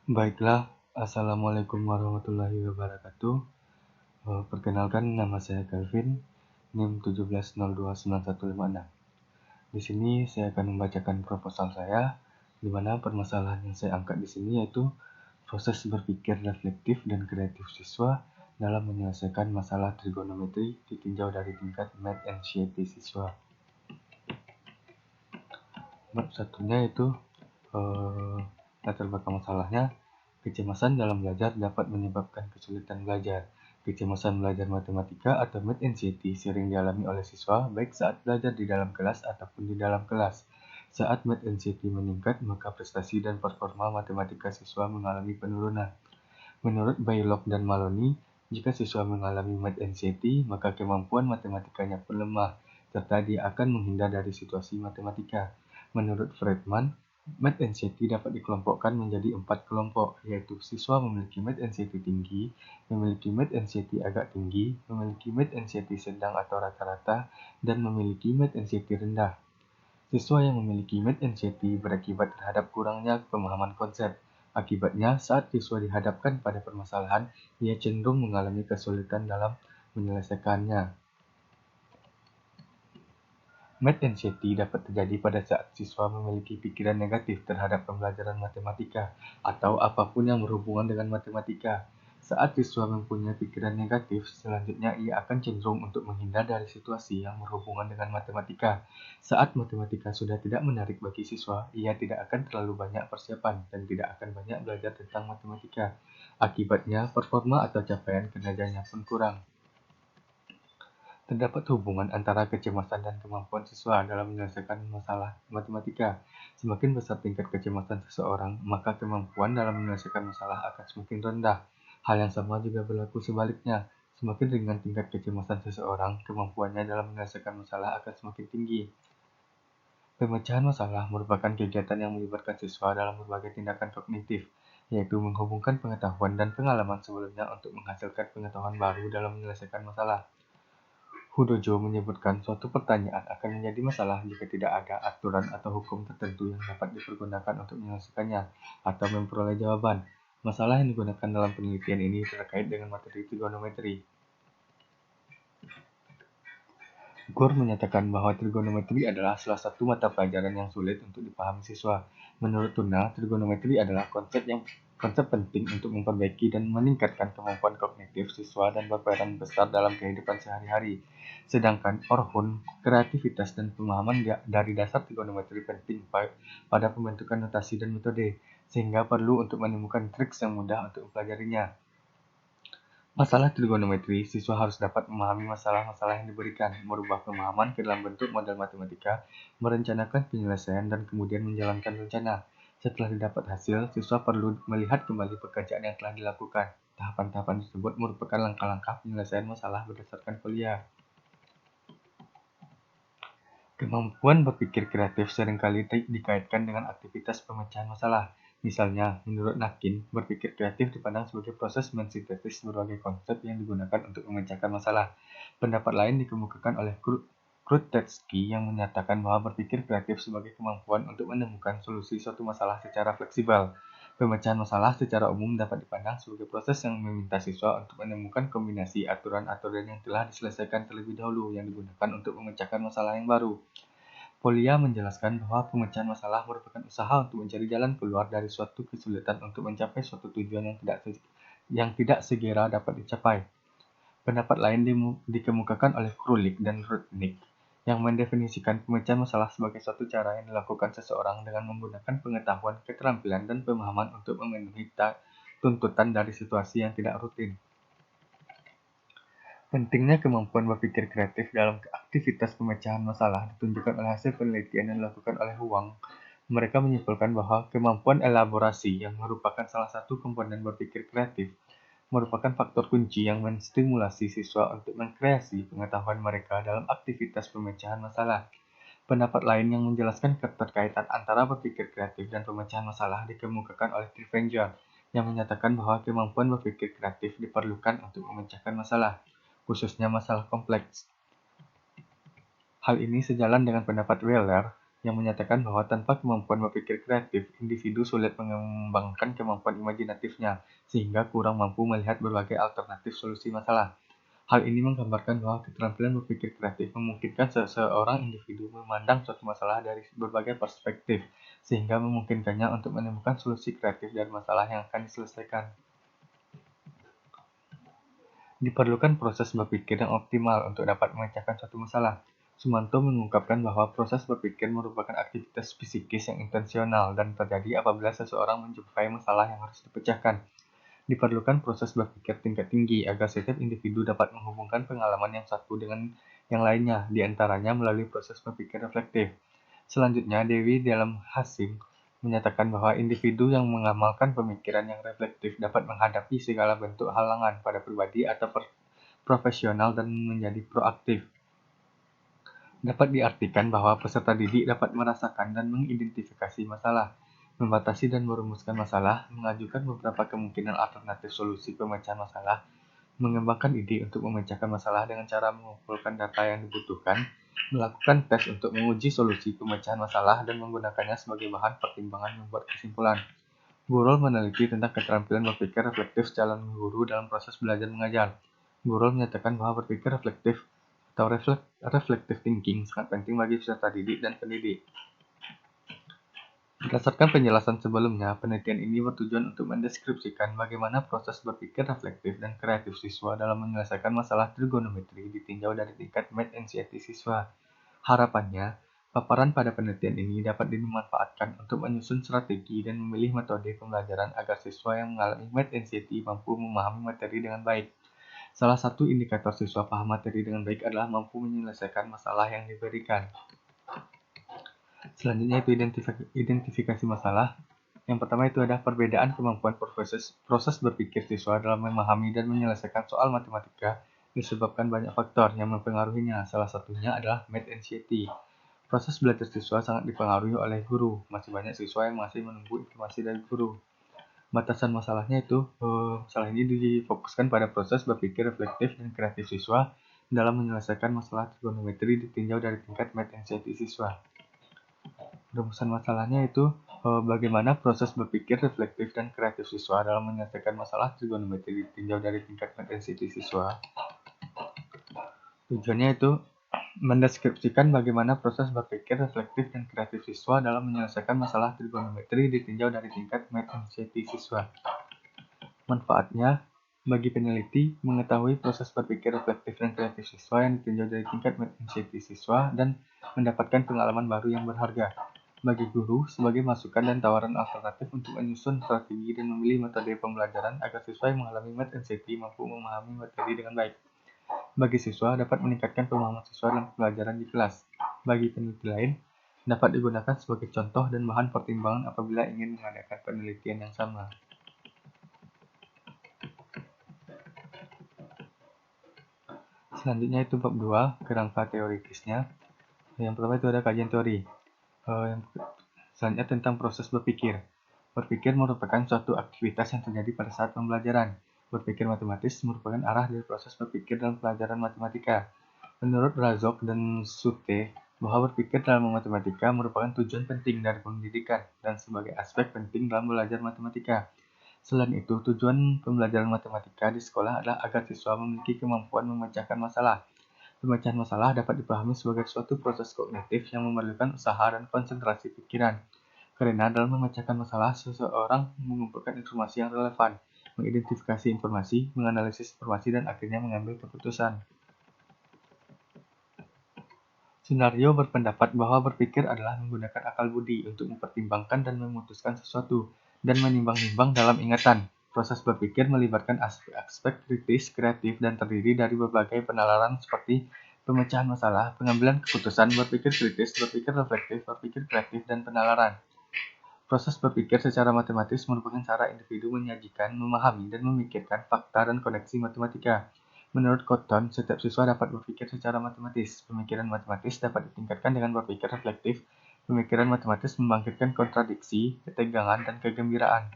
Baiklah, Assalamualaikum warahmatullahi wabarakatuh. Perkenalkan, nama saya Kelvin, NIM 17029156. Di sini saya akan membacakan proposal saya, di mana permasalahan yang saya angkat di sini yaitu proses berpikir reflektif dan kreatif siswa dalam menyelesaikan masalah trigonometri ditinjau dari tingkat math anxiety siswa. Bab satunya itu latar belakang masalahnya. Kecemasan dalam belajar dapat menyebabkan kesulitan belajar. Kecemasan belajar matematika atau math anxiety sering dialami oleh siswa baik saat belajar di dalam kelas ataupun di dalam kelas. Saat math anxiety meningkat, maka prestasi dan performa matematika siswa mengalami penurunan. Menurut Baylok dan Maloney, jika siswa mengalami math anxiety, maka kemampuan matematikanya pun lemah, serta dia akan menghindar dari situasi matematika. Menurut Friedman, math anxiety dapat dikelompokkan menjadi 4 kelompok, yaitu siswa memiliki math anxiety tinggi, memiliki math anxiety agak tinggi, memiliki math anxiety sedang atau rata-rata, dan memiliki math anxiety rendah. Siswa yang memiliki math anxiety berakibat terhadap kurangnya pemahaman konsep. Akibatnya, saat siswa dihadapkan pada permasalahan, ia cenderung mengalami kesulitan dalam menyelesaikannya. Math anxiety dapat terjadi pada saat siswa memiliki pikiran negatif terhadap pembelajaran matematika atau apapun yang berhubungan dengan matematika. Saat siswa mempunyai pikiran negatif, selanjutnya ia akan cenderung untuk menghindar dari situasi yang berhubungan dengan matematika. Saat matematika sudah tidak menarik bagi siswa, ia tidak akan terlalu banyak persiapan dan tidak akan banyak belajar tentang matematika. Akibatnya, performa atau capaian kinerjanya pun kurang. Terdapat hubungan antara kecemasan dan kemampuan siswa dalam menyelesaikan masalah matematika. Semakin besar tingkat kecemasan seseorang, maka kemampuan dalam menyelesaikan masalah akan semakin rendah. Hal yang sama juga berlaku sebaliknya. Semakin ringan tingkat kecemasan seseorang, kemampuannya dalam menyelesaikan masalah akan semakin tinggi. Pemecahan masalah merupakan kegiatan yang melibatkan siswa dalam berbagai tindakan kognitif, yaitu menghubungkan pengetahuan dan pengalaman sebelumnya untuk menghasilkan pengetahuan baru dalam menyelesaikan masalah. Hudojo menyebutkan suatu pertanyaan akan menjadi masalah jika tidak ada aturan atau hukum tertentu yang dapat dipergunakan untuk menyelesaikannya atau memperoleh jawaban. Masalah yang digunakan dalam penelitian ini terkait dengan materi trigonometri. Gore menyatakan bahwa trigonometri adalah salah satu mata pelajaran yang sulit untuk dipahami siswa. Menurut Tuna, trigonometri adalah konsep penting untuk memperbaiki dan meningkatkan kemampuan kognitif siswa dan berperan besar dalam kehidupan sehari-hari. Sedangkan Orhun, kreativitas dan pemahaman dari dasar trigonometri penting pada pembentukan notasi dan metode, sehingga perlu untuk menemukan trik yang mudah untuk mempelajarinya. Masalah trigonometri, siswa harus dapat memahami masalah-masalah yang diberikan, merubah pemahaman ke dalam bentuk model matematika, merencanakan penyelesaian, dan kemudian menjalankan rencana. Setelah didapat hasil, siswa perlu melihat kembali pekerjaan yang telah dilakukan. Tahapan-tahapan tersebut merupakan langkah-langkah penyelesaian masalah berdasarkan kuliah. Kemampuan berpikir kreatif seringkali dikaitkan dengan aktivitas pemecahan masalah. Misalnya, menurut Nakin, berpikir kreatif dipandang sebagai proses mensintesis berbagai konsep yang digunakan untuk memecahkan masalah. Pendapat lain dikemukakan oleh Krutetsky yang menyatakan bahwa berpikir kreatif sebagai kemampuan untuk menemukan solusi suatu masalah secara fleksibel. Pemecahan masalah secara umum dapat dipandang sebagai proses yang meminta siswa untuk menemukan kombinasi aturan-aturan yang telah diselesaikan terlebih dahulu yang digunakan untuk memecahkan masalah yang baru. Polya menjelaskan bahwa pemecahan masalah merupakan usaha untuk mencari jalan keluar dari suatu kesulitan untuk mencapai suatu tujuan yang tidak segera dapat dicapai. Pendapat lain dikemukakan oleh Krulik dan Rudnick yang mendefinisikan pemecahan masalah sebagai suatu cara yang dilakukan seseorang dengan menggunakan pengetahuan, keterampilan, dan pemahaman untuk memenuhi tuntutan dari situasi yang tidak rutin. Pentingnya kemampuan berpikir kreatif dalam aktivitas pemecahan masalah ditunjukkan oleh hasil penelitian yang dilakukan oleh Huang. Mereka menyimpulkan bahwa kemampuan elaborasi, yang merupakan salah satu komponen berpikir kreatif, merupakan faktor kunci yang menstimulasi siswa untuk mengkreasi pengetahuan mereka dalam aktivitas pemecahan masalah. Pendapat lain yang menjelaskan keterkaitan antara berpikir kreatif dan pemecahan masalah dikemukakan oleh Trivenger, yang menyatakan bahwa kemampuan berpikir kreatif diperlukan untuk memecahkan masalah, khususnya masalah kompleks. Hal ini sejalan dengan pendapat Wheeler yang menyatakan bahwa tanpa kemampuan berpikir kreatif, individu sulit mengembangkan kemampuan imajinatifnya, sehingga kurang mampu melihat berbagai alternatif solusi masalah. Hal ini menggambarkan bahwa keterampilan berpikir kreatif memungkinkan seseorang individu memandang suatu masalah dari berbagai perspektif, sehingga memungkinkannya untuk menemukan solusi kreatif dari masalah yang akan diselesaikan. Diperlukan proses berpikir yang optimal untuk dapat memecahkan suatu masalah. Sumanto mengungkapkan bahwa proses berpikir merupakan aktivitas psikis yang intensional dan terjadi apabila seseorang menjumpai masalah yang harus dipecahkan. Diperlukan proses berpikir tingkat tinggi agar setiap individu dapat menghubungkan pengalaman yang satu dengan yang lainnya, di antaranya melalui proses berpikir reflektif. Selanjutnya, Dewi dalam Hasim menyatakan bahwa individu yang mengamalkan pemikiran yang reflektif dapat menghadapi segala bentuk halangan pada pribadi atau profesional dan menjadi proaktif. Dapat diartikan bahwa peserta didik dapat merasakan dan mengidentifikasi masalah, membatasi dan merumuskan masalah, mengajukan beberapa kemungkinan alternatif solusi pemecahan masalah, mengembangkan ide untuk memecahkan masalah dengan cara mengumpulkan data yang dibutuhkan, melakukan tes untuk menguji solusi pemecahan masalah, dan menggunakannya sebagai bahan pertimbangan membuat kesimpulan. Gurul meneliti tentang keterampilan berpikir reflektif calon guru dalam proses belajar mengajar. Gurul menyatakan bahwa berpikir reflektif atau reflective thinking sangat penting bagi peserta didik dan pendidik. Berdasarkan penjelasan sebelumnya, penelitian ini bertujuan untuk mendeskripsikan bagaimana proses berpikir reflektif dan kreatif siswa dalam menyelesaikan masalah trigonometri ditinjau dari tingkat math anxiety siswa. Harapannya, paparan pada penelitian ini dapat dimanfaatkan untuk menyusun strategi dan memilih metode pembelajaran agar siswa yang mengalami math anxiety mampu memahami materi dengan baik. Salah satu indikator siswa paham materi dengan baik adalah mampu menyelesaikan masalah yang diberikan. Selanjutnya itu identifikasi masalah. Yang pertama itu ada perbedaan kemampuan proses berpikir siswa dalam memahami dan menyelesaikan soal matematika disebabkan banyak faktor yang mempengaruhinya. Salah satunya adalah math anxiety. Proses belajar siswa sangat dipengaruhi oleh guru. Masih banyak siswa yang masih menunggu informasi dari guru. Batasan masalahnya itu, masalah ini difokuskan pada proses berpikir reflektif dan kreatif siswa dalam menyelesaikan masalah trigonometri ditinjau dari tingkat math anxiety siswa. Rumusan masalahnya itu bagaimana proses berpikir reflektif dan kreatif siswa dalam menyelesaikan masalah trigonometri ditinjau dari tingkat math anxiety siswa. Tujuannya itu mendeskripsikan bagaimana proses berpikir reflektif dan kreatif siswa dalam menyelesaikan masalah trigonometri ditinjau dari tingkat math anxiety siswa. Manfaatnya bagi peneliti mengetahui proses berpikir reflektif dan kreatif siswa yang ditinjau dari tingkat math anxiety siswa dan mendapatkan pengalaman baru yang berharga. Bagi guru sebagai masukan dan tawaran alternatif untuk menyusun strategi dan memilih metode pembelajaran agar siswa yang mengalami math anxiety mampu memahami materi dengan baik. Bagi siswa dapat meningkatkan pemahaman siswa dalam pembelajaran di kelas. Bagi peneliti lain dapat digunakan sebagai contoh dan bahan pertimbangan apabila ingin mengadakan penelitian yang sama. Selanjutnya itu bab 2, kerangka teoritisnya. Yang pertama itu ada kajian teori. Selanjutnya tentang proses berpikir. Berpikir merupakan suatu aktivitas yang terjadi pada saat pembelajaran. Berpikir matematis merupakan arah dari proses berpikir dalam pelajaran matematika. Menurut Razok dan Sute, bahwa berpikir dalam matematika merupakan tujuan penting dari pendidikan dan sebagai aspek penting dalam belajar matematika. Selain itu, tujuan pembelajaran matematika di sekolah adalah agar siswa memiliki kemampuan memecahkan masalah. Pemecahan masalah dapat dipahami sebagai suatu proses kognitif yang memerlukan usaha dan konsentrasi pikiran. Karena dalam memecahkan masalah, seseorang mengumpulkan informasi yang relevan, mengidentifikasi informasi, menganalisis informasi, dan akhirnya mengambil keputusan. Sunario berpendapat bahwa berpikir adalah menggunakan akal budi untuk mempertimbangkan dan memutuskan sesuatu, dan menimbang-nimbang dalam ingatan. Proses berpikir melibatkan aspek kritis, kreatif, dan terdiri dari berbagai penalaran seperti pemecahan masalah, pengambilan keputusan, berpikir kritis, berpikir reflektif, berpikir kreatif, dan penalaran. Proses berpikir secara matematis merupakan cara individu menyajikan, memahami, dan memikirkan fakta dan koneksi matematika. Menurut Cotton, setiap siswa dapat berpikir secara matematis. Pemikiran matematis dapat ditingkatkan dengan berpikir reflektif. Pemikiran matematis membangkitkan kontradiksi, ketegangan, dan kegembiraan.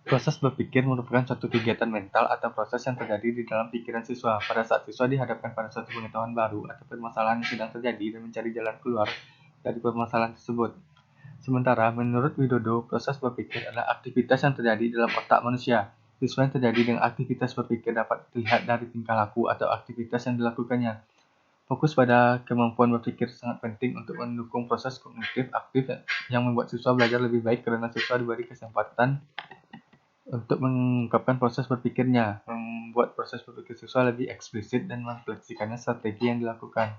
Proses berpikir merupakan suatu kegiatan mental atau proses yang terjadi di dalam pikiran siswa pada saat siswa dihadapkan pada suatu pengetahuan baru atau permasalahan yang sedang terjadi dan mencari jalan keluar dari permasalahan tersebut. Sementara, menurut Widodo, proses berpikir adalah aktivitas yang terjadi dalam otak manusia. Siswa yang terjadi dengan aktivitas berpikir dapat dilihat dari tingkah laku atau aktivitas yang dilakukannya. Fokus pada kemampuan berpikir sangat penting untuk mendukung proses kognitif aktif yang membuat siswa belajar lebih baik karena siswa diberi kesempatan untuk mengungkapkan proses berpikirnya, membuat proses berpikir siswa lebih eksplisit dan merefleksikannya strategi yang dilakukan.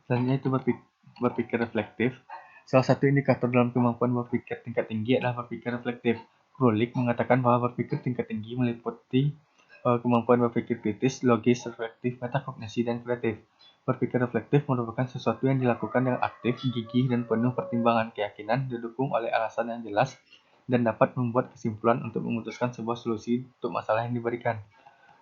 Selanjutnya itu berpikir reflektif. Salah satu indikator dalam kemampuan berpikir tingkat tinggi adalah berpikir reflektif. Krolik mengatakan bahwa berpikir tingkat tinggi meliputi kemampuan berpikir kritis, logis, reflektif, metakognisi, dan kreatif. Berpikir reflektif merupakan sesuatu yang dilakukan dengan aktif, gigih, dan penuh pertimbangan keyakinan, didukung oleh alasan yang jelas, dan dapat membuat kesimpulan untuk memutuskan sebuah solusi untuk masalah yang diberikan.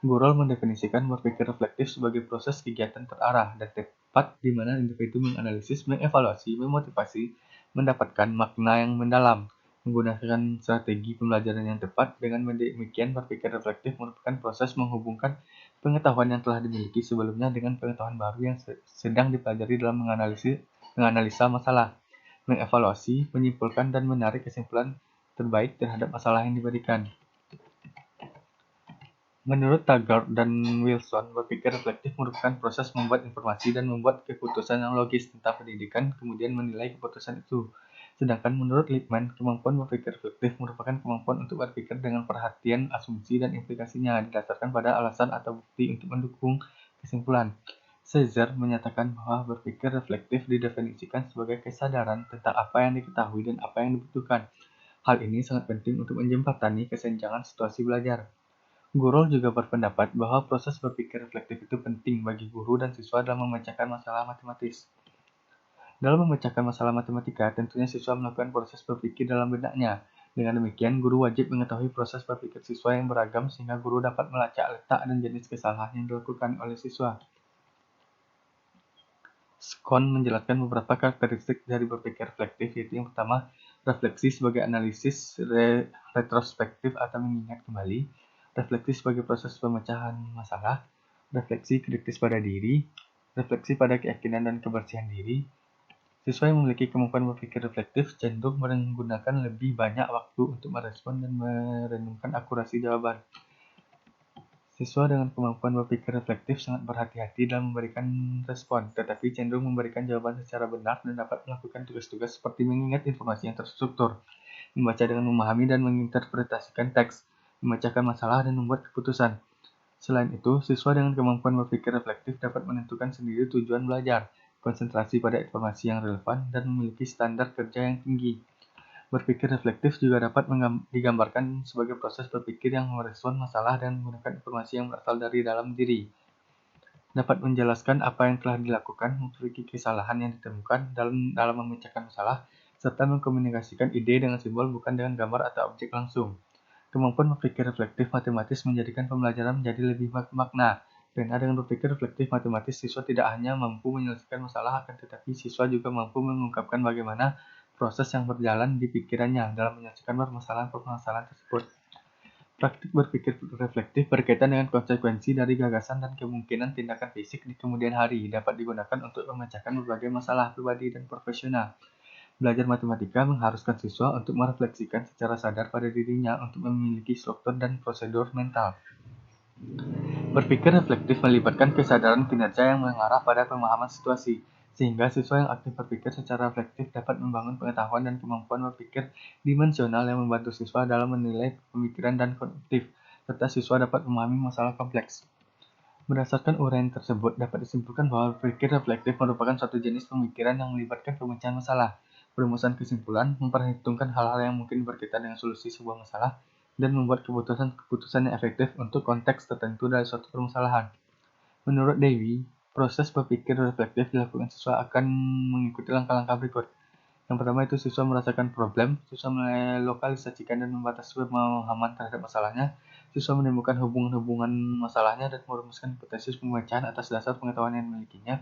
Burrell mendefinisikan berpikir reflektif sebagai proses kegiatan terarah dan tepat di mana individu menganalisis, mengevaluasi, memotivasi, mendapatkan makna yang mendalam, menggunakan strategi pembelajaran yang tepat. Dengan demikian, berpikir reflektif merupakan proses menghubungkan pengetahuan yang telah dimiliki sebelumnya dengan pengetahuan baru yang sedang dipelajari dalam menganalisa masalah, mengevaluasi, menyimpulkan, dan menarik kesimpulan terbaik terhadap masalah yang diberikan. Menurut Taggart dan Wilson, berpikir reflektif merupakan proses membuat informasi dan membuat keputusan yang logis tentang pendidikan, kemudian menilai keputusan itu. Sedangkan menurut Lippmann, kemampuan berpikir reflektif merupakan kemampuan untuk berpikir dengan perhatian, asumsi, dan implikasinya, didasarkan pada alasan atau bukti untuk mendukung kesimpulan. Caesar menyatakan bahwa berpikir reflektif didefinisikan sebagai kesadaran tentang apa yang diketahui dan apa yang dibutuhkan. Hal ini sangat penting untuk menjembatani kesenjangan situasi belajar. Guru juga berpendapat bahwa proses berpikir reflektif itu penting bagi guru dan siswa dalam memecahkan masalah matematis. Dalam memecahkan masalah matematika, tentunya siswa melakukan proses berpikir dalam benaknya. Dengan demikian, guru wajib mengetahui proses berpikir siswa yang beragam sehingga guru dapat melacak letak dan jenis kesalahan yang dilakukan oleh siswa. Scone menjelaskan beberapa karakteristik dari berpikir reflektif, yaitu yang pertama, refleksi sebagai analisis retrospektif atau mengingat kembali, refleksi sebagai proses pemecahan masalah, refleksi kritis pada diri, refleksi pada keyakinan dan kebersihan diri. Siswa yang memiliki kemampuan berpikir reflektif cenderung menggunakan lebih banyak waktu untuk merespon dan merenungkan akurasi jawaban. Siswa dengan kemampuan berpikir reflektif sangat berhati-hati dalam memberikan respon, tetapi cenderung memberikan jawaban secara benar dan dapat melakukan tugas-tugas seperti mengingat informasi yang terstruktur, membaca dengan memahami dan menginterpretasikan teks, memecahkan masalah, dan membuat keputusan. Selain itu, siswa dengan kemampuan berpikir reflektif dapat menentukan sendiri tujuan belajar, konsentrasi pada informasi yang relevan, dan memiliki standar kerja yang tinggi. Berpikir reflektif juga dapat digambarkan sebagai proses berpikir yang merespon masalah dan menggunakan informasi yang berasal dari dalam diri. Dapat menjelaskan apa yang telah dilakukan, memperbaiki kesalahan yang ditemukan dalam memecahkan masalah, serta mengkomunikasikan ide dengan simbol bukan dengan gambar atau objek langsung. Kemampuan berpikir reflektif matematis menjadikan pembelajaran menjadi lebih bermakna. Karena dengan berpikir reflektif matematis, siswa tidak hanya mampu menyelesaikan masalah, akan tetapi siswa juga mampu mengungkapkan bagaimana proses yang berjalan di pikirannya dalam menyelesaikan permasalahan tersebut. Praktik berpikir reflektif berkaitan dengan konsekuensi dari gagasan dan kemungkinan tindakan fisik di kemudian hari dapat digunakan untuk memecahkan berbagai masalah pribadi dan profesional. Belajar matematika mengharuskan siswa untuk merefleksikan secara sadar pada dirinya untuk memiliki struktur dan prosedur mental. Berpikir reflektif melibatkan kesadaran kinerja yang mengarah pada pemahaman situasi, sehingga siswa yang aktif berpikir secara reflektif dapat membangun pengetahuan dan kemampuan berpikir dimensional yang membantu siswa dalam menilai pemikiran dan kognitif, serta siswa dapat memahami masalah kompleks. Berdasarkan uraian tersebut, dapat disimpulkan bahwa berpikir reflektif merupakan suatu jenis pemikiran yang melibatkan pemecahan masalah, perumusan kesimpulan, memperhitungkan hal-hal yang mungkin berkaitan dengan solusi sebuah masalah, dan membuat keputusan-keputusan yang efektif untuk konteks tertentu dari suatu permasalahan. Menurut Dewi, proses berpikir reflektif dilakukan siswa akan mengikuti langkah-langkah berikut. Yang pertama itu siswa merasakan problem, siswa melokalisasikan dan membatasi pemahaman terhadap masalahnya, siswa menemukan hubungan-hubungan masalahnya dan merumuskan hipotesis pemecahan atas dasar pengetahuan yang dimilikinya,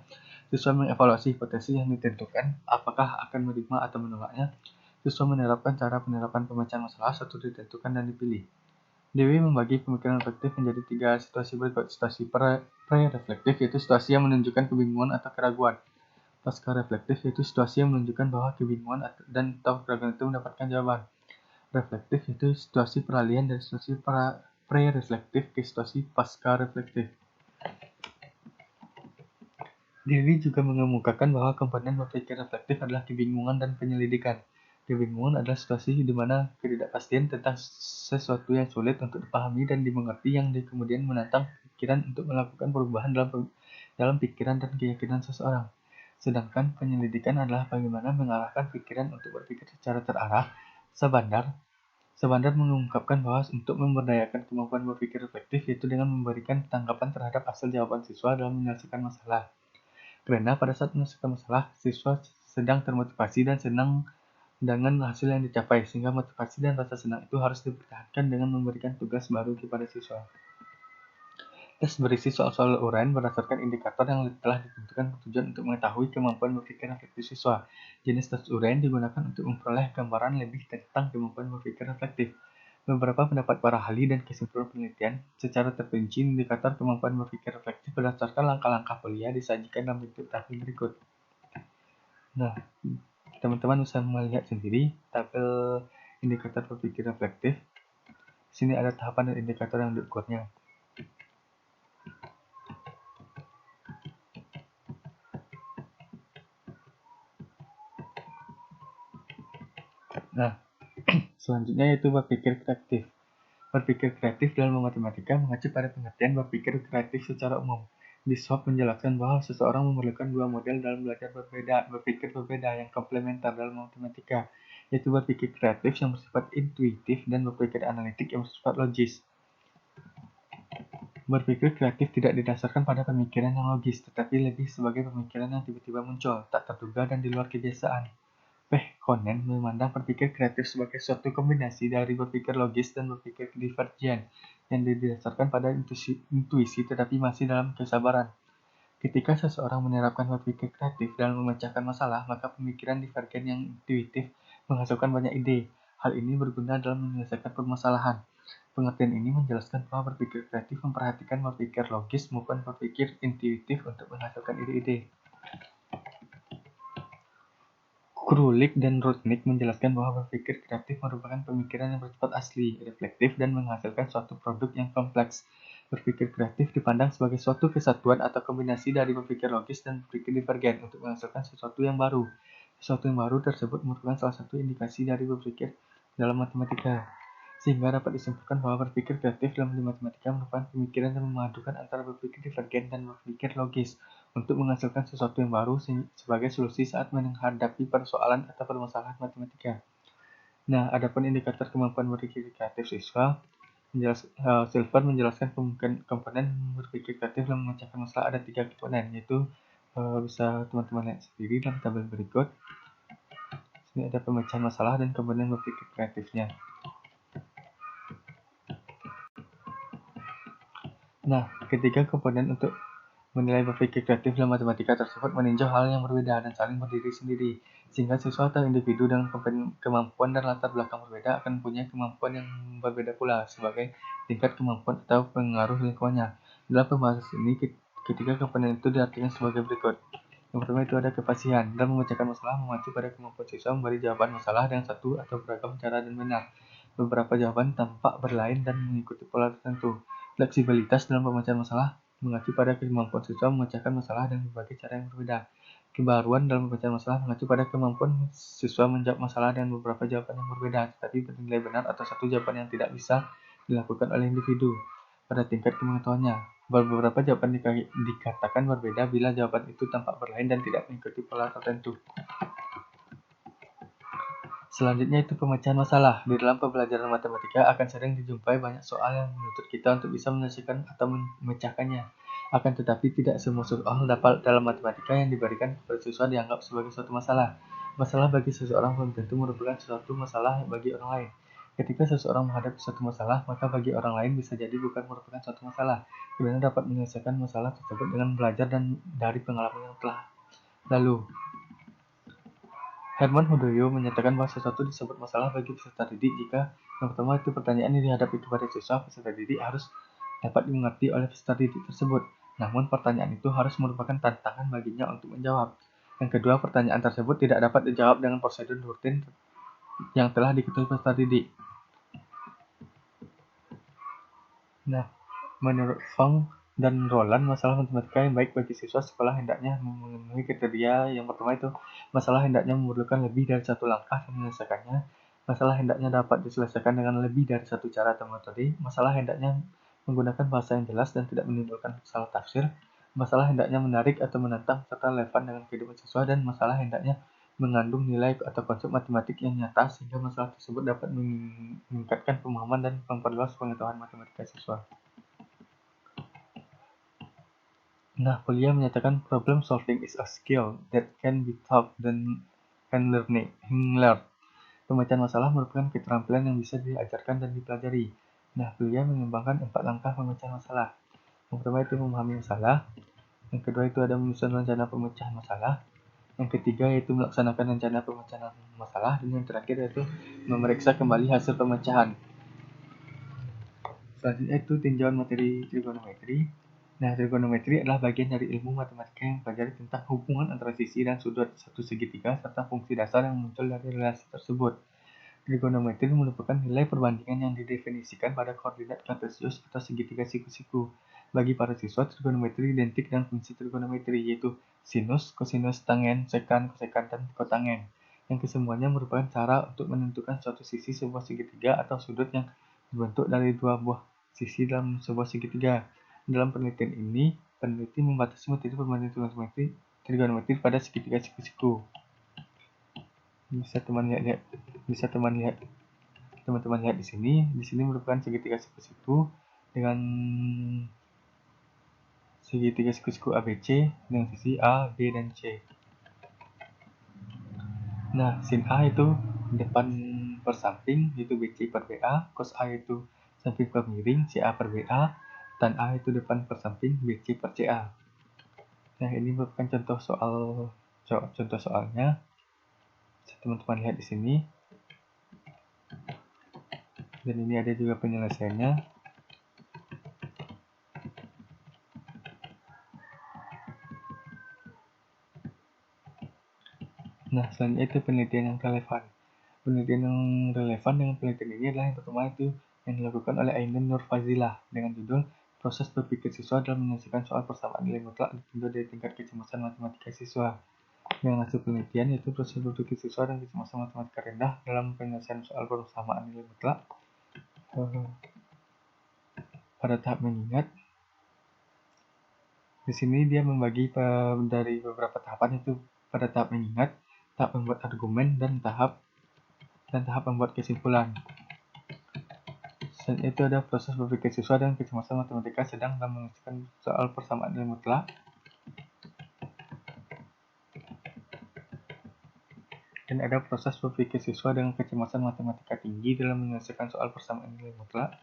siswa mengevaluasi hipotesis yang ditentukan, apakah akan menerima atau menolaknya, Siswa menerapkan cara penerapan pemecahan masalah satu ditentukan dan dipilih. Dewi membagi pemikiran reflektif menjadi 3 situasi berikut. Situasi pre-reflektif yaitu situasi yang menunjukkan kebingungan atau keraguan. Pasca reflektif yaitu situasi yang menunjukkan bahwa kebingungan dan atau keraguan itu mendapatkan jawaban. Reflektif yaitu situasi peralihan dari situasi pre-reflektif ke situasi pasca reflektif. Dewi juga mengemukakan bahwa komponen berpikir reflektif adalah kebingungan dan penyelidikan. Kebingungan adalah situasi di mana ketidakpastian tentang sesuatu yang sulit untuk dipahami dan dimengerti yang kemudian menantang pikiran untuk melakukan perubahan dalam pikiran dan keyakinan seseorang. Sedangkan penyelidikan adalah bagaimana mengarahkan pikiran untuk berpikir secara terarah. Sabandar mengungkapkan bahwa untuk memberdayakan kemampuan berpikir reflektif yaitu dengan memberikan tanggapan terhadap hasil jawaban siswa dalam menyelesaikan masalah. Karena pada saat menyelesaikan masalah, siswa sedang termotivasi dan senang dengan hasil yang dicapai, sehingga motivasi dan rasa senang itu harus dipertahankan dengan memberikan tugas baru kepada siswa. Tes berisi soal-soal uraian berdasarkan indikator yang telah ditentukan bertujuan untuk mengetahui kemampuan berpikir reflektif siswa. Jenis tes uraian digunakan untuk memperoleh gambaran lebih tentang kemampuan berpikir reflektif. Beberapa pendapat para ahli dan kesimpulan penelitian secara terperinci indikator kemampuan berpikir reflektif berdasarkan langkah-langkah kuliah disajikan dalam bentuk tabel berikut. Nah, teman-teman bisa melihat sendiri tabel indikator berpikir reflektif. Sini ada tahapan dan indikator yang diukurnya. Nah, selanjutnya yaitu berpikir kreatif. Berpikir kreatif dalam matematika mengacu pada pengertian berpikir kreatif secara umum. Bishop menjelaskan bahwa seseorang memerlukan dua model dalam belajar berpikir berbeda yang komplementer dalam matematika, yaitu berpikir kreatif yang bersifat intuitif dan berpikir analitik yang bersifat logis. Berpikir kreatif tidak didasarkan pada pemikiran yang logis, tetapi lebih sebagai pemikiran yang tiba-tiba muncul, tak terduga dan di luar kebiasaan. Pehkonen memandang berpikir kreatif sebagai suatu kombinasi dari berpikir logis dan berpikir divergen yang didasarkan pada intuisi tetapi masih dalam kesabaran. Ketika seseorang menerapkan berpikir kreatif dalam memecahkan masalah, maka pemikiran divergen yang intuitif menghasilkan banyak ide. Hal ini berguna dalam menyelesaikan permasalahan. Pengertian ini menjelaskan bahwa berpikir kreatif memperhatikan berpikir logis maupun berpikir intuitif untuk menghasilkan ide-ide. Krulik dan Rudnick menjelaskan bahwa berpikir kreatif merupakan pemikiran yang bersifat asli, reflektif, dan menghasilkan suatu produk yang kompleks. Berpikir kreatif dipandang sebagai suatu kesatuan atau kombinasi dari berpikir logis dan berpikir divergen untuk menghasilkan sesuatu yang baru. Sesuatu yang baru tersebut merupakan salah satu indikasi dari berpikir dalam matematika. Sehingga dapat disimpulkan bahwa berpikir kreatif dalam matematika merupakan pemikiran yang memadukan antara berpikir divergen dan berpikir logis untuk menghasilkan sesuatu yang baru sebagai solusi saat menghadapi persoalan atau permasalahan matematika. Nah, adapun indikator kemampuan berpikir kreatif siswa, Silver menjelaskan komponen berpikir kreatif dalam memecahkan masalah ada 3 komponen, yaitu bisa teman-teman lihat sendiri dalam tabel berikut. Sini ada pemecahan masalah dan komponen berpikir kreatifnya. Nah, ketiga komponen untuk menilai berpikir kreatif dalam matematika tersebut meninjau hal yang berbeda dan saling berdiri sendiri, sehingga siswa atau individu dengan kemampuan dan latar belakang berbeda akan mempunyai kemampuan yang berbeda pula sebagai tingkat kemampuan atau pengaruh lingkungannya. Dalam pembahasan ini, ketiga komponen itu diartikan sebagai berikut. Yang pertama itu ada kefasihan. Dalam memecahkan masalah mengacu pada kemampuan siswa memberi jawaban masalah dengan satu atau beragam cara dan benar. Beberapa jawaban tampak berlain dan mengikuti pola tertentu. Fleksibilitas dalam pemecahan masalah mengacu pada kemampuan siswa memecahkan masalah dengan berbagai cara yang berbeda. Kebaruan dalam pemecahan masalah mengacu pada kemampuan siswa menjawab masalah dengan beberapa jawaban yang berbeda, tetapi bernilai benar atau satu jawaban yang tidak bisa dilakukan oleh individu pada tingkat pengetahuannya. Beberapa jawaban dikatakan berbeda bila jawaban itu tampak berlain dan tidak mengikuti pola tertentu. Selanjutnya itu pemecahan masalah. Di dalam pembelajaran matematika akan sering dijumpai banyak soal yang menuntut kita untuk bisa menyelesaikan atau memecahkannya. Akan tetapi tidak semua soal dalam matematika yang diberikan kepada siswa dianggap sebagai suatu masalah. Masalah bagi seseorang belum tentu merupakan suatu masalah bagi orang lain. Ketika seseorang menghadapi suatu masalah, maka bagi orang lain bisa jadi bukan merupakan suatu masalah. Kemudian dapat menyelesaikan masalah tersebut dengan belajar dan dari pengalaman yang telah lalu. Herman Hodoyo menyatakan bahwa sesuatu disebut masalah bagi peserta didik jika yang pertama itu pertanyaan yang dihadapi kepada siswa peserta didik harus dapat dimengerti oleh peserta didik tersebut. Namun pertanyaan itu harus merupakan tantangan baginya untuk menjawab. Yang kedua, pertanyaan tersebut tidak dapat dijawab dengan prosedur rutin yang telah diketahui peserta didik. Nah, menurut Fong dan Roland, masalah matematika yang baik bagi siswa sekolah hendaknya memenuhi kriteria. Yang pertama itu, masalah hendaknya memerlukan lebih dari satu langkah dalam menyelesaikannya. Masalah hendaknya dapat diselesaikan dengan lebih dari satu cara atau metode. Masalah hendaknya menggunakan bahasa yang jelas dan tidak menimbulkan salah tafsir. Masalah hendaknya menarik atau menantang serta relevan dengan kehidupan siswa, dan masalah hendaknya mengandung nilai atau konsep matematik yang nyata sehingga masalah tersebut dapat meningkatkan pemahaman dan memperluas pengetahuan matematika siswa. Nah, Polya menyatakan problem solving is a skill that can be taught and learned. Pemecahan masalah merupakan keterampilan yang bisa diajarkan dan dipelajari. Nah, Polya mengembangkan 4 langkah pemecahan masalah. Yang pertama itu memahami masalah. Yang kedua itu ada menyusun rencana pemecahan masalah. Yang ketiga yaitu melaksanakan rencana pemecahan masalah. Dan yang terakhir yaitu memeriksa kembali hasil pemecahan. Selanjutnya itu tinjauan materi trigonometri. Nah, trigonometri adalah bagian dari ilmu matematika yang mempelajari tentang hubungan antara sisi dan sudut satu segitiga serta fungsi dasar yang muncul dari relasi tersebut. Trigonometri merupakan nilai perbandingan yang didefinisikan pada koordinat kartesius atau segitiga siku-siku. Bagi para siswa, trigonometri identik dengan fungsi trigonometri, yaitu sinus, kosinus, tangen, sekan, kosekan, dan kotangen, yang kesemuanya merupakan cara untuk menentukan suatu sisi sebuah segitiga atau sudut yang dibentuk dari dua buah sisi dalam sebuah segitiga. Dalam penelitian ini, peneliti membatasi materi perbandingan trigonometri pada segitiga siku-siku. Bisa teman-teman lihat di sini. Di sini merupakan segitiga siku-siku dengan segitiga siku-siku ABC dengan sisi A, B, dan C. Nah, sin A itu depan per samping, yaitu BC per BA, cos A itu samping per miring, CA per BA, tan A itu depan per samping, BC per CA. Nah, ini merupakan contoh soalnya. Teman-teman lihat di sini. Dan ini ada juga penyelesaiannya. Nah, selanjutnya itu penelitian yang relevan. Penelitian yang relevan dengan penelitian ini adalah yang pertama itu yang dilakukan oleh Ainun Nur Fazilah dengan judul Proses Berpikir Siswa dalam Menyelesaikan Soal Persamaan Nilai Mutlak ditinjau dari tingkat kecemasan matematika siswa. Dengan hasil penelitian yaitu proses berpikir siswa dan kecemasan matematika rendah dalam penyelesaian soal persamaan nilai mutlak pada tahap mengingat. Di sini dia membagi dari beberapa tahapan, yaitu pada tahap mengingat, tahap membuat argumen, dan tahap membuat kesimpulan. Selain itu ada proses berpikir siswa dan kecemasan matematika sedang dalam menyelesaikan soal persamaan nilai mutlak. Dan ada proses berpikir siswa dengan kecemasan matematika tinggi dalam menyelesaikan soal persamaan nilai mutlak.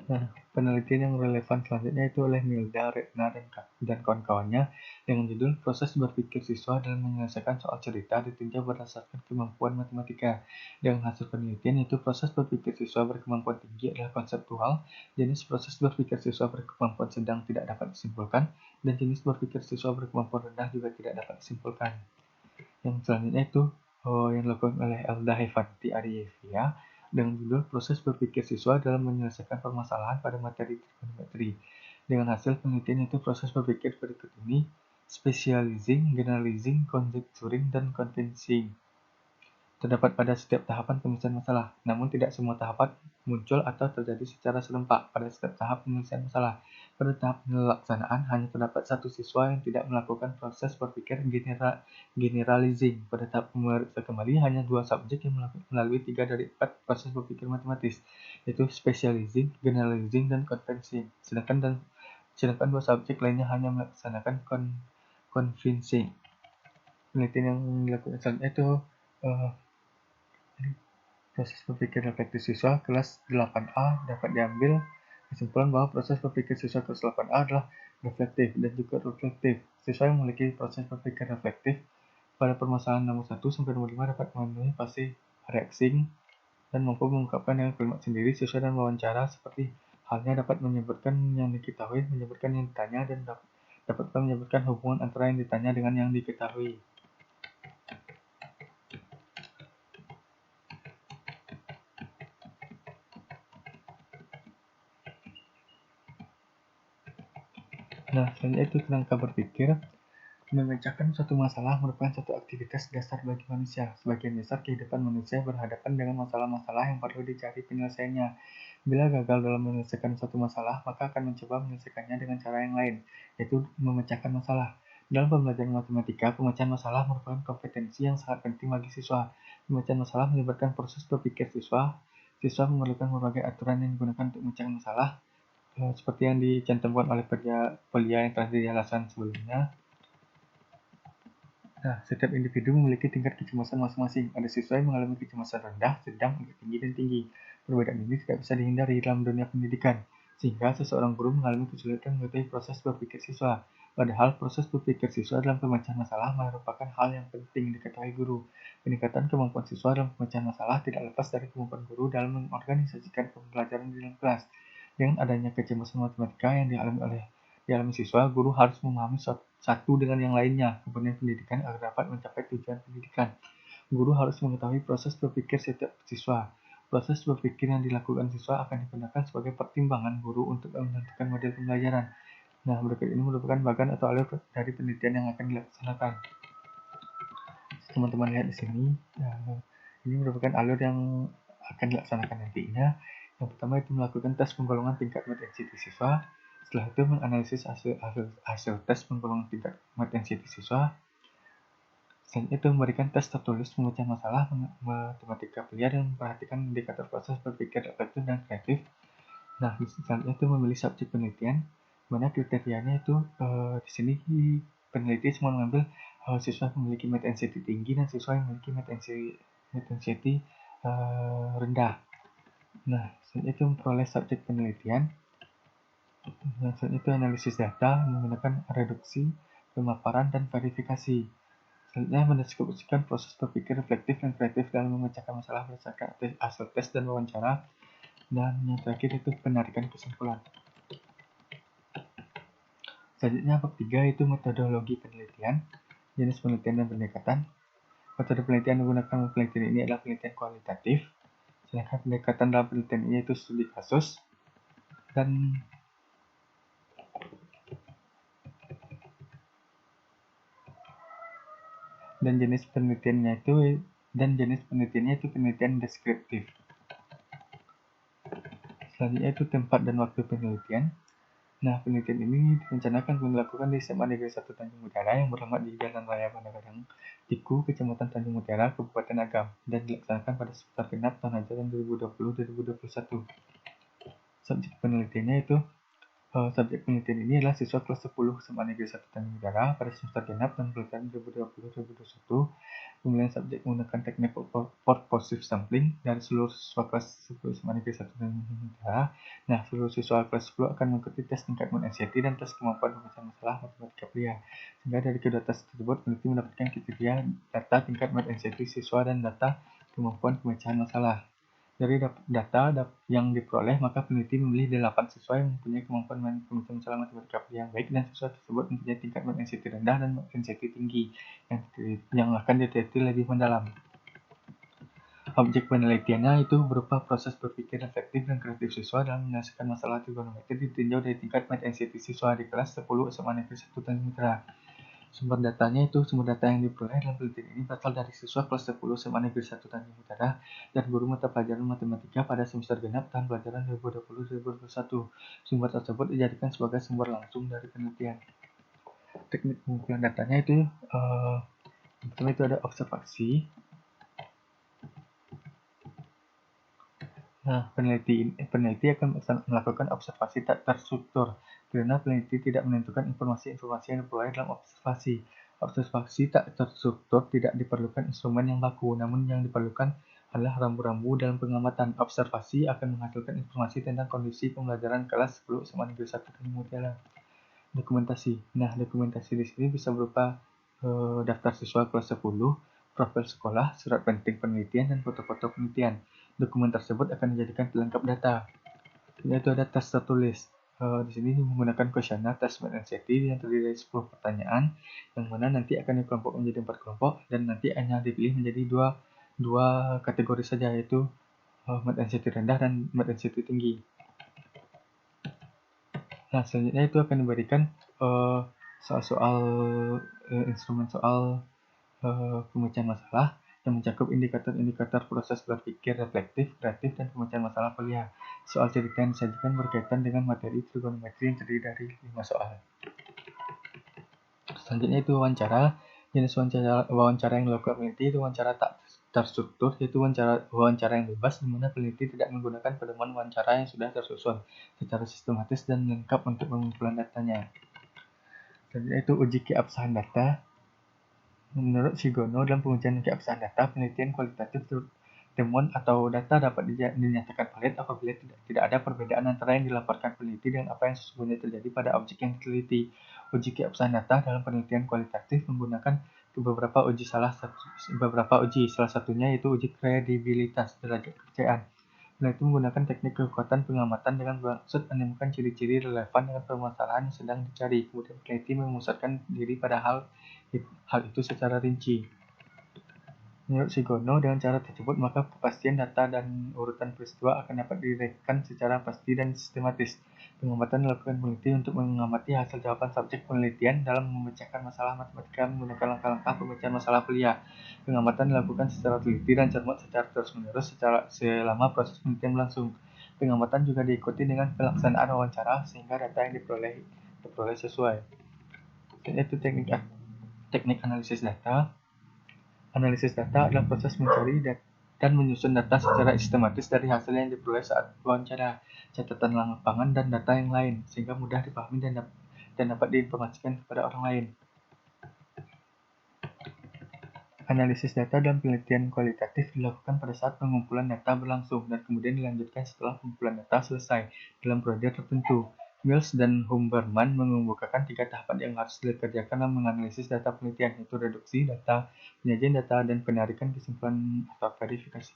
Nah, penelitian yang relevan selanjutnya itu oleh Milda, Retna, dan kawan-kawannya dengan judul Proses Berpikir Siswa dalam Menyelesaikan Soal Cerita ditinjau berdasarkan kemampuan matematika. Dengan hasil penelitian yaitu proses berpikir siswa berkemampuan tinggi adalah konseptual, jenis proses berpikir siswa berkemampuan sedang tidak dapat disimpulkan, dan jenis berpikir siswa berkemampuan rendah juga tidak dapat disimpulkan. Yang selanjutnya itu yang dilakukan oleh Elda Hefanti Arievia dengan judul Proses Berpikir Siswa dalam Menyelesaikan Permasalahan pada Materi Trigonometri. Dengan hasil penelitian itu proses berpikir berikut ini: specializing, generalizing, conjecturing, dan convincing. Terdapat pada setiap tahapan penyelesaian masalah, namun tidak semua tahapan muncul atau terjadi secara serempak pada setiap tahap penyelesaian masalah. Pada tahap pelaksanaan, hanya terdapat satu siswa yang tidak melakukan proses berpikir generalizing. Pada tahap memeriksa kembali, hanya 2 subjek yang melalui 3 dari 4 proses berpikir matematis, yaitu specializing, generalizing, dan convincing. Sedangkan 2 subjek lainnya hanya melaksanakan convincing. Penelitian yang dilakukan selanjutnya itu proses berpikir reflektif siswa kelas 8A dapat diambil kesimpulan bahwa proses berpikir siswa kelas 8A adalah reflektif, dan juga reflektif. Siswa yang memiliki proses berpikir reflektif pada permasalahan nomor 1 sampai nomor 5 dapat memenuhi fase reaksi dan mampu mengungkapkan dengan kalimat sendiri sesuai dengan wawancara, seperti halnya dapat menyebutkan yang diketahui, menyebutkan yang ditanya, dan dapat menyebutkan hubungan antara yang ditanya dengan yang diketahui. Nah, selanjutnya itu kerangka berpikir. Memecahkan suatu masalah merupakan satu aktivitas dasar bagi manusia. Sebagian besar kehidupan manusia berhadapan dengan masalah-masalah yang perlu dicari penyelesaiannya. Bila gagal dalam menyelesaikan suatu masalah, maka akan mencoba menyelesaikannya dengan cara yang lain, yaitu memecahkan masalah. Dalam pembelajaran matematika, pemecahan masalah merupakan kompetensi yang sangat penting bagi siswa. Pemecahan masalah melibatkan proses berpikir siswa. Siswa memerlukan berbagai aturan yang digunakan untuk memecahkan masalah, seperti yang dicantumkan oleh pelia yang telah dijelaskan sebelumnya. Nah, setiap individu memiliki tingkat kecemasan masing-masing. Ada siswa yang mengalami kecemasan rendah, sedang, agak tinggi, dan tinggi. Perbedaan ini tidak bisa dihindari dalam dunia pendidikan, sehingga seseorang guru mengalami kesulitan mengetahui proses berpikir siswa. Padahal proses berpikir siswa dalam pemecahan masalah merupakan hal yang penting diketahui guru. Peningkatan kemampuan siswa dalam pemecahan masalah tidak lepas dari kemampuan guru dalam mengorganisasikan pembelajaran di dalam kelas. Dengan adanya kecemasan matematika yang dialami siswa, guru harus memahami satu dengan yang lainnya komponen pendidikan agar dapat mencapai tujuan pendidikan. Guru harus mengetahui proses berpikir setiap siswa. Proses berpikir yang dilakukan siswa akan digunakan sebagai pertimbangan guru untuk menentukan model pembelajaran. Nah, berikut ini merupakan bagian atau alur dari penelitian yang akan dilaksanakan. Teman-teman lihat di sini, ini merupakan alur yang akan dilaksanakan nantinya. Yang pertama itu melakukan tes penggolongan tingkat math NCT siswa. Setelah itu menganalisis hasil tes penggolongan tingkat math NCT siswa. Selanjutnya itu memberikan tes tertulis pemecahan masalah matematika pilihan dan memperhatikan indikator proses berpikir efektif dan kreatif. Nah, selanjutnya itu memilih subjek penelitian, mana kriterianya itu di sini peneliti semua mengambil siswa yang memiliki math NCT tinggi dan siswa yang memiliki math NCT rendah. Nah, selanjutnya itu memperoleh subjek penelitian. Nah, selanjutnya itu analisis data menggunakan reduksi, pemaparan, dan verifikasi. Selanjutnya mendeskripsikan proses berpikir reflektif dan kreatif dalam memecahkan masalah berdasarkan hasil tes dan wawancara. Dan yang terakhir itu penarikan kesimpulan. Selanjutnya bab 3 itu metodologi penelitian, jenis penelitian dan pendekatan. Metode penelitian menggunakan penelitian ini adalah penelitian kualitatif, sedangkan pendekatan dalam penelitian ini itu studi kasus. Dan jenis penelitiannya itu penelitian deskriptif. Selanjutnya itu tempat dan waktu penelitian. Nah, penelitian ini direncanakan dilakukan di SMA Negeri 1 Tanjung Mutiara yang beralamat di Jalan Raya Bandar-Gadang, Tiku, Kecamatan Tanjung Mutiara, Kabupaten Agam, dan dilaksanakan pada semester genap tahun ajaran 2020-2021. Subjek penelitiannya itu subjek penelitian ini adalah siswa kelas 10 SMA Negeri 1 Tanjung Mutiara pada semester genap tahun pelajaran 2020-2021. Pemilihan subjek menggunakan teknik purposive sampling dari seluruh siswa kelas 10 SMA Negeri 1 Tanjung Mutiara. Nah, seluruh siswa kelas 10 akan mengikuti tes tingkat math NCT dan tes kemampuan pemecahan masalah matematika pria. Sehingga dari kedua tes tersebut, peneliti mendapatkan kriteria data tingkat math NCT siswa dan data kemampuan pemecahan masalah. Dari data yang diperoleh, maka peneliti memilih 8 siswa yang mempunyai kemampuan pemecahan masalah matematika pria yang baik, dan siswa tersebut mempunyai tingkat math NCT rendah dan math NCT tinggi yang akan diteliti lebih mendalam. Objek penelitiannya itu berupa proses berpikir efektif dan kreatif siswa dalam menyelesaikan masalah trigonometri ditinjau dari tingkat math NCT siswa di kelas 10 SMA Negeri 1 Tanjung Mutiara. Sumber data yang diperoleh dalam penelitian ini berasal dari siswa kelas 10 SMA Negeri 1 Tanjung Mutiara dan guru mata pelajaran matematika pada semester genap tahun pelajaran 2020-2021. Sumber tersebut dijadikan sebagai sumber langsung dari penelitian. Teknik pengumpulan datanya itu pertama itu ada observasi. Nah, peneliti akan melakukan observasi tak terstruktur, karena peneliti tidak menentukan informasi-informasi yang diperoleh dalam observasi. Observasi tak terstruktur tidak diperlukan instrumen yang baku, namun yang diperlukan adalah rambu-rambu dalam pengamatan. Observasi akan menghasilkan informasi tentang kondisi pembelajaran kelas 10 SMA Negeri 1 Tanjung Mutiara. Dokumentasi. Nah, dokumentasi di sini bisa berupa daftar siswa kelas 10, profil sekolah, surat penting penelitian, dan foto-foto penelitian. Dokumen tersebut akan dijadikan pelengkap data. Yaitu ada tes tertulis. Di sini menggunakan kuesioner tes NCT yang terdiri dari 10 pertanyaan, yang mana nanti akan dikelompok menjadi 4 kelompok, dan nanti hanya dipilih menjadi dua kategori saja, yaitu Mad NCT rendah dan Mad NCT tinggi. Nah, selanjutnya itu akan diberikan soal-soal instrumen soal pemecahan masalah yang mencakup indikator-indikator proses berpikir reflektif, kreatif, dan pemecahan masalah kuliah. Soal cerita yang disajikan berkaitan dengan materi trigonometri yang terdiri dari 5 soal. Selanjutnya itu wawancara. Jenis wawancara yang dilakukan peneliti itu wawancara tak terstruktur, yaitu wawancara yang bebas, di mana peneliti tidak menggunakan pedoman wawancara yang sudah tersusun secara sistematis dan lengkap untuk pengumpulan datanya. Selanjutnya itu uji keabsahan data. Menurut Shigono, dalam pengujian keabsahan data, penelitian kualitatif temuan atau data dapat dinyatakan valid apabila tidak ada perbedaan antara yang dilaporkan peneliti dengan apa yang sesungguhnya terjadi pada objek yang diteliti. Uji keabsahan data dalam penelitian kualitatif menggunakan beberapa uji, salah satunya yaitu uji kredibilitas derajat kepercayaan. Peneliti menggunakan teknik kekuatan pengamatan dengan maksud menemukan ciri-ciri relevan dengan permasalahan yang sedang dicari. Kemudian peneliti memusatkan diri pada hal itu secara rinci. Menurut Shigono, dengan cara tersebut maka kepastian data dan urutan peristiwa akan dapat direkam secara pasti dan sistematis. Pengamatan dilakukan peneliti untuk mengamati hasil jawaban subjek penelitian dalam memecahkan masalah matematika menggunakan langkah-langkah pemecahan masalah kuliah. Pengamatan dilakukan secara teliti dan cermat secara terus-menerus selama proses penelitian berlangsung. Pengamatan juga diikuti dengan pelaksanaan wawancara sehingga data yang diperoleh sesuai. Yaitu teknik analisis data. Analisis data adalah proses mencari dan menyusun data secara sistematis dari hasil yang diperoleh saat wawancara, catatan lapangan, dan data yang lain, sehingga mudah dipahami dan dapat diinformasikan kepada orang lain. Analisis data dan penelitian kualitatif dilakukan pada saat pengumpulan data berlangsung dan kemudian dilanjutkan setelah pengumpulan data selesai dalam periode tertentu. Mills dan Humberman mengemukakan 3 tahapan yang harus dikerjakan dalam menganalisis data penelitian, yaitu reduksi data, penyajian data, dan penarikan kesimpulan atau verifikasi.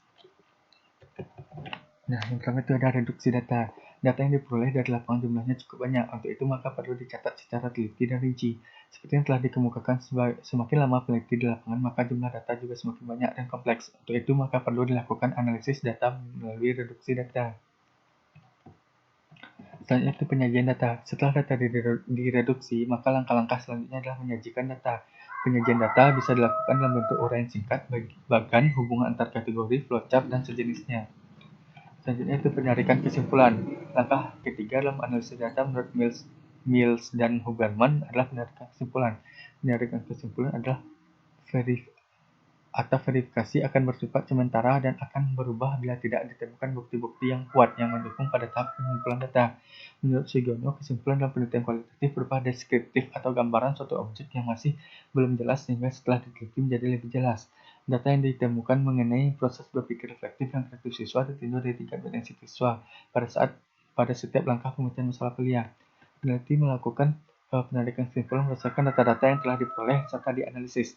Nah, yang pertama itu ada reduksi data. Data yang diperoleh dari lapangan jumlahnya cukup banyak, untuk itu maka perlu dicatat secara teliti dan rinci. Seperti yang telah dikemukakan, semakin lama peneliti di lapangan, maka jumlah data juga semakin banyak dan kompleks. Untuk itu maka perlu dilakukan analisis data melalui reduksi data. Selanjutnya itu penyajian data. Setelah data direduksi, maka langkah-langkah selanjutnya adalah menyajikan data. Penyajian data bisa dilakukan dalam bentuk uraian singkat, bahkan hubungan antar kategori, flowchart, dan sejenisnya. Selanjutnya itu penarikan kesimpulan. Langkah ketiga dalam analisis data menurut Mills dan Huberman adalah penarikan kesimpulan. Penarikan kesimpulan adalah verifikasi akan bersifat sementara dan akan berubah bila tidak ditemukan bukti-bukti yang kuat yang mendukung pada tahap pengumpulan data. Menurut Shigono, kesimpulan dalam penelitian kualitatif berupa deskriptif atau gambaran suatu objek yang masih belum jelas sehingga setelah diteliti menjadi lebih jelas. Data yang ditemukan mengenai proses berpikir reflektif yang kreatif siswa ditinjau dari tingkat potensi siswa pada setiap langkah pemecahan masalah kuliah. Peneliti melakukan penarikan kesimpulan berdasarkan data-data yang telah diperoleh serta dianalisis.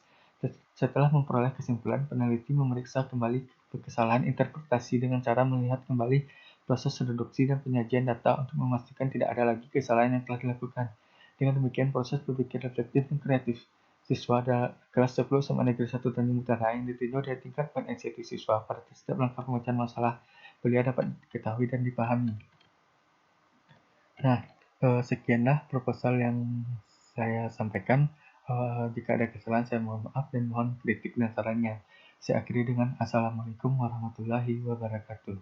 Setelah memperoleh kesimpulan, peneliti memeriksa kembali kesalahan interpretasi dengan cara melihat kembali proses reduksi dan penyajian data untuk memastikan tidak ada lagi kesalahan yang telah dilakukan. Dengan demikian, proses berpikir reflektif dan kreatif siswa kelas 10 SMA Negeri 1 Tanjung Utara yang ditinjau dari tingkat NCT siswa pada setiap langkah pemecahan masalah kuliah dapat diketahui dan dipahami. Nah, sekianlah proposal yang saya sampaikan. Jika ada kesalahan saya mohon maaf dan mohon kritik dan sarannya. Saya akhiri dengan Assalamualaikum warahmatullahi wabarakatuh.